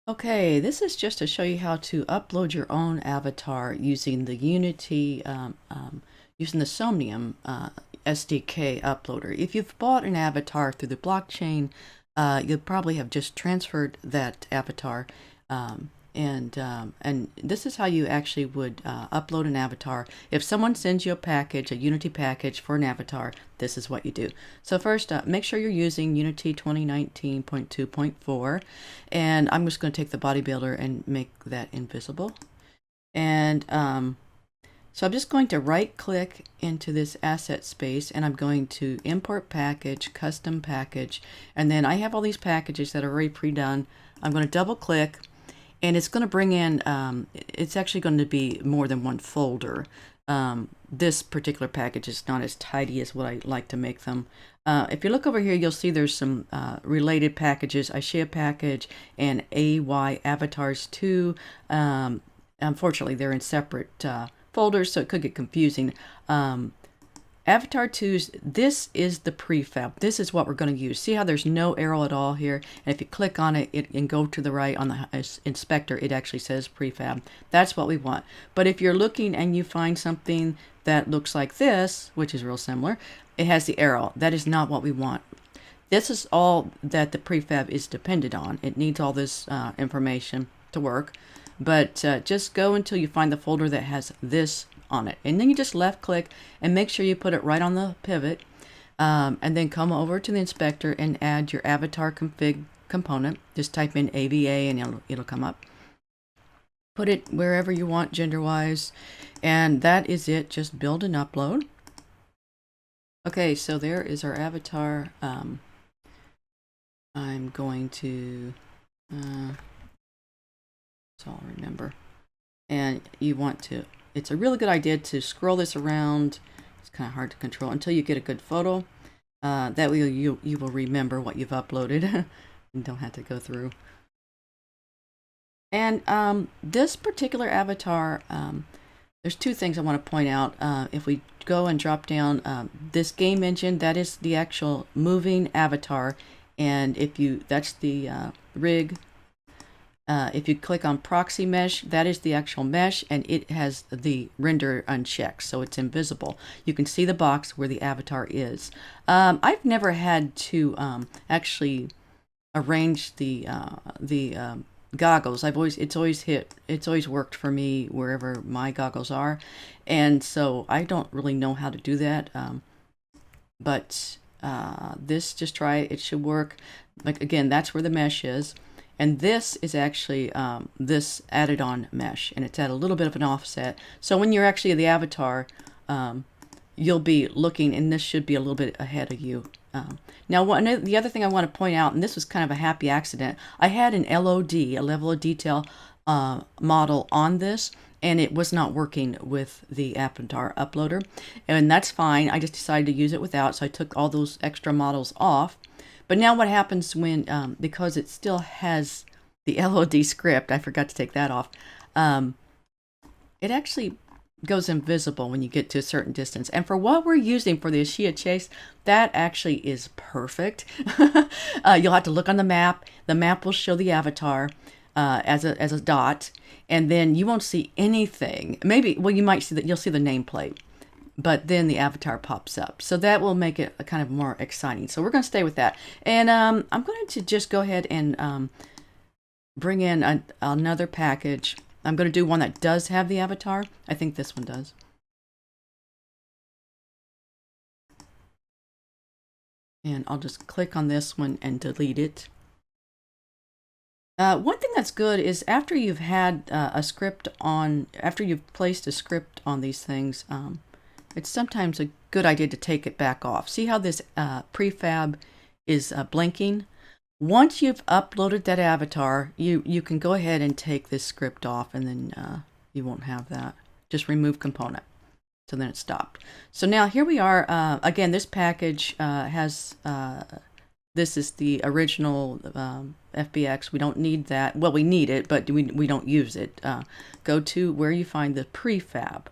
Okay, this is just to show you how to upload your own avatar using the using the Somnium SDK uploader. If you've bought an avatar through the blockchain, you'll probably have just transferred that avatar. And this is how you actually would upload an avatar. If someone sends you a package, a Unity package for an avatar, this is what you do. So first, make sure you're using Unity 2019.2.4, and I'm just going to take the bodybuilder and make that invisible. And so I'm just going to right click into this asset space, and I'm going to import package, custom package, and then I have all these packages that are already pre-done. I'm going to double click, and it's going to bring in, it's actually going to be more than one folder. This particular package is not as tidy as what I like to make them. If you look over here, you'll see there's some related packages, Ishia package and AY avatars 2. Unfortunately, they're in separate folders, so it could get confusing. Avatar 2's, this is the prefab. This is what we're going to use. See how there's no arrow at all here? And if you click on it, and go to the right on the inspector, it actually says prefab. That's what we want. But if you're looking and you find something that looks like this, which is real similar, it has the arrow. That is not what we want. This is all that the prefab is dependent on. It needs all this information to work. But just go until you find the folder that has this on it, and then you just left click and make sure you put it right on the pivot, and then come over to the inspector and add your avatar config component. Just type in AVA and it'll come up. Put it wherever you want gender wise, and that is it. Just build and upload. Okay, so there is our avatar. I'm going to so I'll remember, and you want to, it's a really good idea to scroll this around. It's kind of hard to control until you get a good photo. That way you will remember what you've uploaded and don't have to go through. And this particular avatar, there's two things I want to point out. If we go and drop down this game engine, that is the actual moving avatar. And if you, that's the rig. If you click on proxy mesh, that is the actual mesh, and it has the render unchecked, so it's invisible. You can see the box where the avatar is. I've never had to actually arrange the goggles. It's always worked for me wherever my goggles are, and so I don't really know how to do that. But this, just try it. It should work. Like again, that's where the mesh is. And this is actually this added on mesh, and it's at a little bit of an offset. So when you're actually the avatar, you'll be looking, and this should be a little bit ahead of you. Now, the other thing I want to point out, and this was kind of a happy accident, I had an LOD, a level of detail model on this, and it was not working with the avatar uploader. And that's fine. I just decided to use it without, so I took all those extra models off. But now what happens when, because it still has the LOD script, I forgot to take that off, it actually goes invisible when you get to a certain distance. And for what we're using for the Ashia chase, that actually is perfect. You'll have to look on the map. The map will show the avatar as a dot, and then you won't see anything. Maybe, well, you might see that, you'll see the nameplate, but then the avatar pops up. So that will make it kind of more exciting. So we're going to stay with that. And I'm going to just go ahead and bring in another package. I'm going to do one that does have the avatar. I think this one does. And I'll just click on this one and delete it. One thing that's good is after you've had after you've placed a script on these things, it's sometimes a good idea to take it back off. See how this prefab is blinking? Once you've uploaded that avatar, you can go ahead and take this script off, and then you won't have that. Just remove component. So then it stopped. So now here we are. Again, this package has, this is the original FBX. We don't need that. Well, we need it, but we don't use it. Go to where you find the prefab.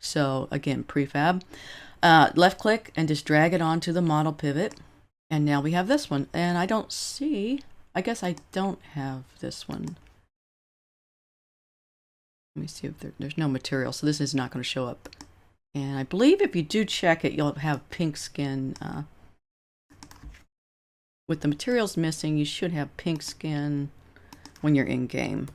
So again, prefab, left click and just drag it onto the model pivot. And now we have this one, and I don't see, I guess I don't have this one. Let me see if there's no material, so this is not going to show up. And I believe if you do check it, you'll have pink skin. With the materials missing, you should have pink skin when you're in game.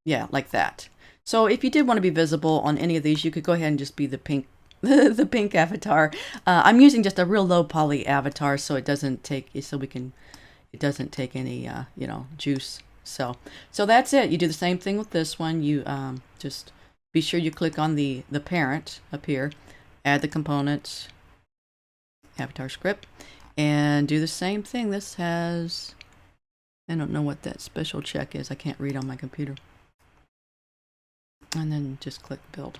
Yeah, like that. So if you did want to be visible on any of these, you could go ahead and just be the pink, the pink avatar. I'm using just a real low poly avatar, so it doesn't take, it doesn't take any, you know, juice. So that's it. You do the same thing with this one. You just be sure you click on the parent up here, add the components, avatar script, and do the same thing. This has, I don't know what that special check is. I can't read on my computer. And then just click build.